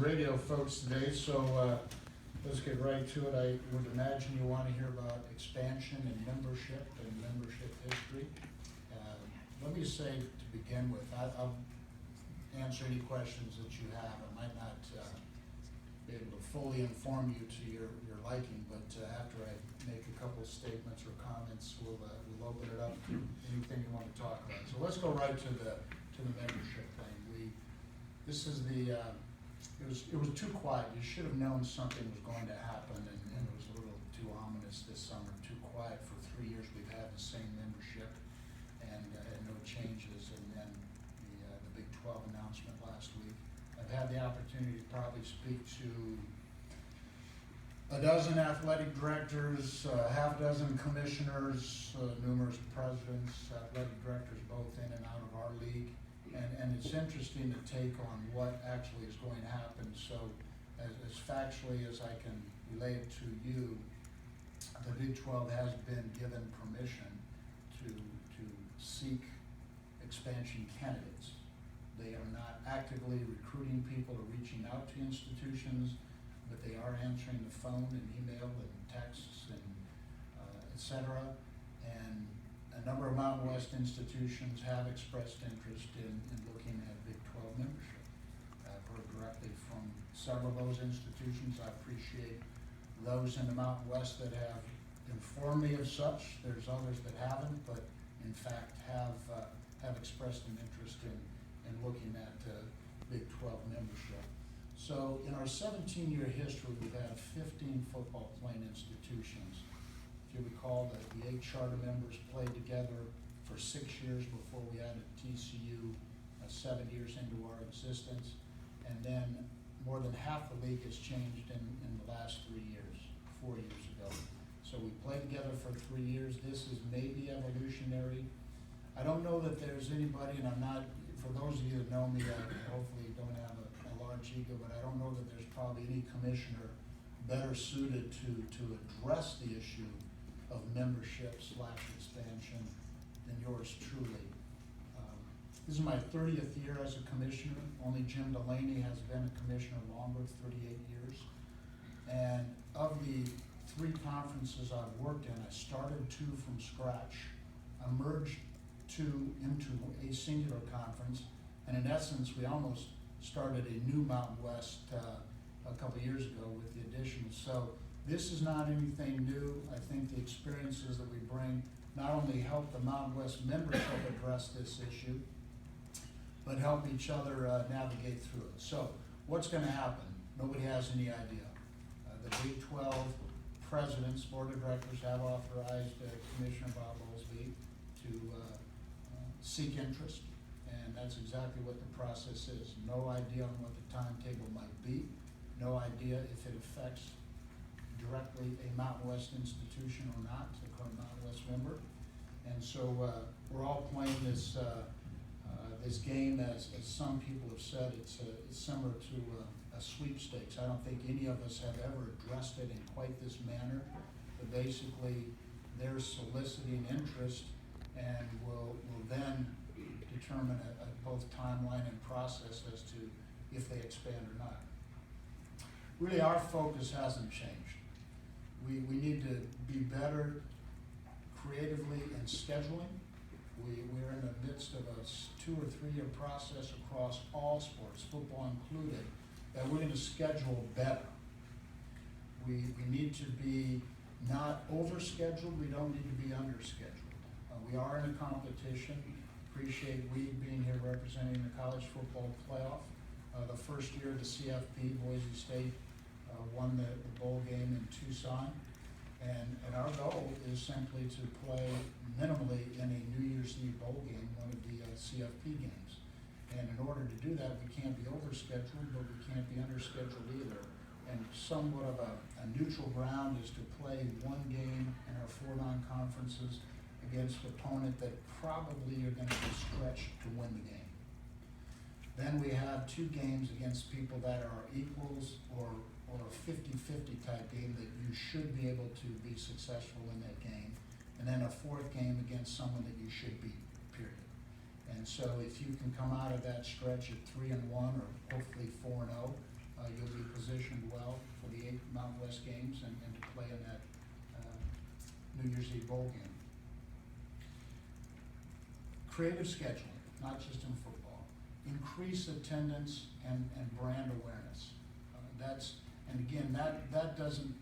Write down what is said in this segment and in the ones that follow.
radio folks today, so let's get right to it. I would imagine you want to hear about expansion and membership history. Let me say to begin with, I'll answer any questions that you have. I might not be able to fully inform you to your liking, but after I make a couple statements or comments, we'll open it up to anything you want to talk about. So let's go right to the membership thing. This is the it was too quiet. You should have known something was going to happen, and it was a little too ominous this summer. Too quiet for 3 years. We've had the same membership and no changes, and then the Big 12 announcement last week. I've had the opportunity to probably speak to a dozen athletic directors, half a dozen commissioners, numerous presidents, athletic directors both in and out of our league. And it's interesting to take on what actually is going to happen. So as factually as I can relate to you, the Big 12 has been given permission to seek expansion candidates. They are not actively recruiting people or reaching out to institutions, but they are answering the phone and email and texts and et cetera. And a number of Mountain West institutions have expressed interest in looking at Big 12 membership. I've heard directly from several of those institutions. I appreciate those in the Mountain West that have informed me of such. There's others that haven't, but in fact have expressed an interest in looking at Big 12 membership. So in our 17-year history, we've had 15 football playing institutions. If you recall, the 8 charter members played together for 6 years before we added TCU 7 years into our existence. And then more than half the league has changed in the last 3 years, 4 years ago. So we played together for 3 years. This is maybe evolutionary. I don't know that there's anybody, and I'm not, for those of you that know me, I hopefully don't have a large ego, but I don't know that there's probably any commissioner better suited to address the issue of membership / expansion than yours truly. This is my 30th year as a commissioner. Only Jim Delaney has been a commissioner longer, 38 years. And of the 3 conferences I've worked in, I started 2 from scratch. I merged 2 into a singular conference, and in essence, we almost started a new Mountain West a couple of years ago with the addition. So this is not anything new. I think the experiences that we bring not only help the Mountain West membership address this issue, but help each other navigate through it. So what's going to happen? Nobody has any idea. The Big 12 presidents, board of directors have authorized Commissioner Bob Olsby to seek interest, and that's exactly what the process is. No idea on what the timetable might be. No idea if it affects directly a Mountain West institution or not, the current Mountain West member. And so we're all playing this this game, as some people have said, it's similar to a sweepstakes. I don't think any of us have ever addressed it in quite this manner, but basically they're soliciting interest and will then determine both timeline and process as to if they expand or not. Really, our focus hasn't changed. We need to be better creatively in scheduling. We're in the midst of a 2 or 3 year process across all sports, football included, that we're going to schedule better. We need to be not overscheduled. We don't need to be underscheduled. We are in a competition. Appreciate we being here representing the college football playoff. The first year of the CFP, Boise State won the bowl game in Tucson. And our goal is simply to play minimally in a New Year's Eve bowl game, one of the CFP games. And in order to do that, we can't be overscheduled, but we can't be underscheduled either. And somewhat of a neutral ground is to play 1 game in our 4 non-conferences against an opponent that probably you're going to be stretched to win the game. Then we have 2 games against people that are equals or a 50-50 type game that you should be able to be successful in that game. And then a 4th game against someone that you should beat, period. And so if you can come out of that stretch at 3-1 or hopefully 4-0, positioned well for the 8 Mountain West games and to play in that New Year's Eve bowl game. Creative scheduling, not just in football. Increase attendance and brand awareness. And again, that doesn't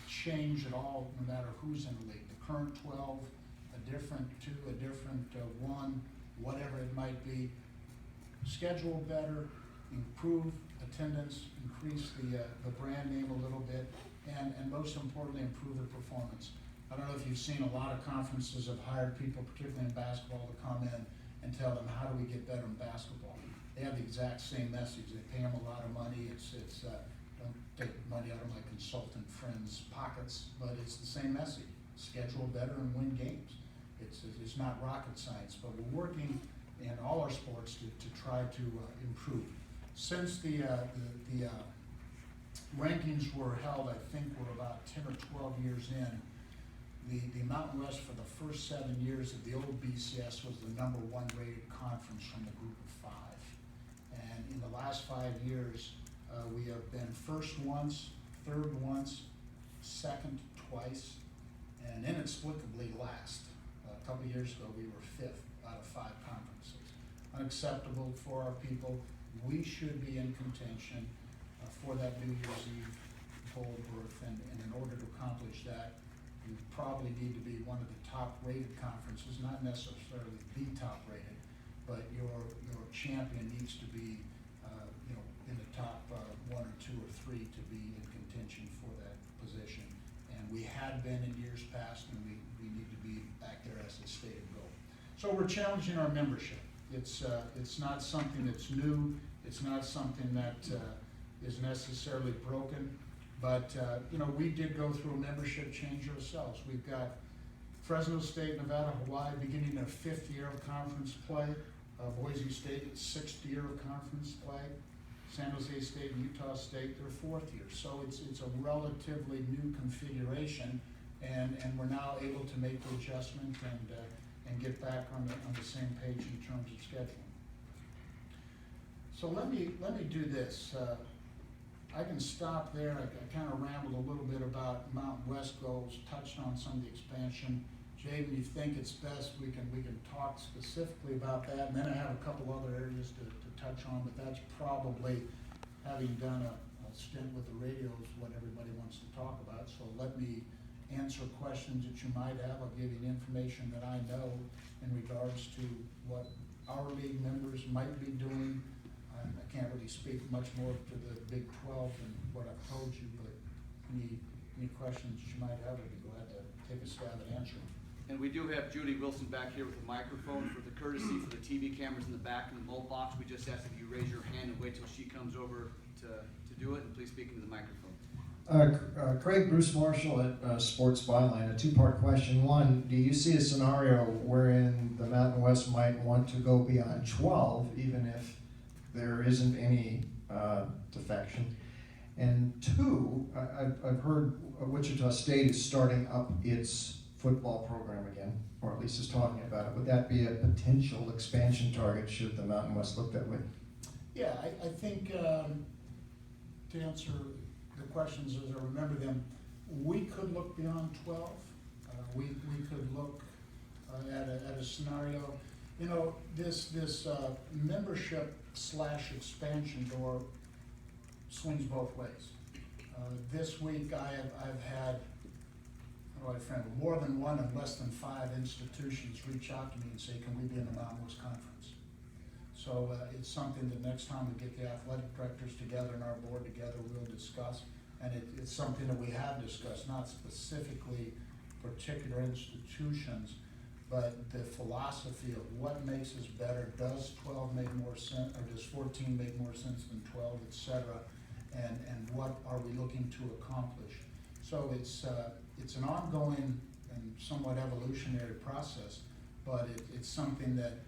change at all no matter who's in the league. The current 12, a different 2, a different 1, whatever it might be. Schedule better, improve attendance, increase the brand name a little bit, and most importantly, improve the performance. I don't know if you've seen a lot of conferences have hired people, particularly in basketball, to come in and tell them, how do we get better in basketball? They have the exact same message. They pay them a lot of money. It's don't take money out of my consultant friends' pockets, but it's the same message. Schedule better and win games. It's not rocket science, but we're working in all our sports to try to improve. Since the rankings were held, I think we're about 10 or 12 years in. The Mountain West, for the first 7 years of the old BCS, was the #1 rated conference from the group of 5. And in the last 5 years, we have been first once, third once, second twice, and inexplicably last. A couple of years ago, we were 5th out of 5 conferences. Unacceptable for our people. We should be in contention for that New Year's Eve bowl berth, and in order to accomplish that, you probably need to be one of the top-rated conferences, not necessarily the top-rated, but your champion needs to be, in the top 1 or 2 or 3 to be in contention for that position. And we had been in years past, and we need to be back there as a stated goal. So we're challenging our membership. It's not something that's new. It's not something that is necessarily broken. But, we did go through a membership change ourselves. We've got Fresno State, Nevada, Hawaii beginning their 5th year of conference play. Boise State, its 6th year of conference play. San Jose State and Utah State, their 4th year. So it's a relatively new configuration, and we're now able to make the adjustment and get back on the same page in terms of scheduling. So let me do this. I can stop there. I kind of rambled a little bit about Mountain West goals, touched on some of the expansion. Jay, when you think it's best, we can talk specifically about that, and then I have a couple other areas to touch on, but that's probably, having done a stint with the radios, what everybody wants to talk about. So let me answer questions that you might have. I'll give you the information that I know in regards to what our league members might be doing. I can't really speak much more to the Big 12 than what I've told you, but any questions you might have, I'd be glad to take a stab at answering. And we do have Judy Wilson back here with a microphone for the courtesy for the TV cameras in the back and the mobile box. We just ask that you raise your hand and wait till she comes over to do it, and please speak into the microphone. Craig Bruce Marshall at Sports Byline. A 2-part question. 1, do you see a scenario wherein the Mountain West might want to go beyond 12, even if there isn't any defection? And 2, I've heard Wichita State is starting up its football program again, or at least is talking about it. Would that be a potential expansion target should the Mountain West look that way? Yeah, I think to answer the questions as I remember them, we could look beyond 12. We could look at a scenario. This membership / expansion door swings both ways. This week I've had, more than 1 and less than 5 institutions reach out to me and say, can we be in the Mountain West Conference? So it's something that next time we get the athletic directors together and our board together, we'll discuss. And it's something that we have discussed, not specifically particular institutions, but the philosophy of what makes us better. Does 12 make more sense, or does 14 make more sense than 12, et cetera? And what are we looking to accomplish? So it's an ongoing and somewhat evolutionary process, but it's something that,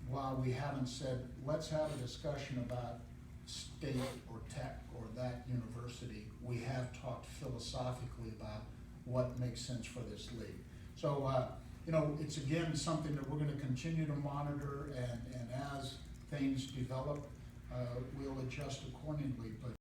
while we haven't said, let's have a discussion about state or tech or that university, we have talked philosophically about what makes sense for this league. So, it's again something that we're going to continue to monitor, and as things develop, we'll adjust accordingly. But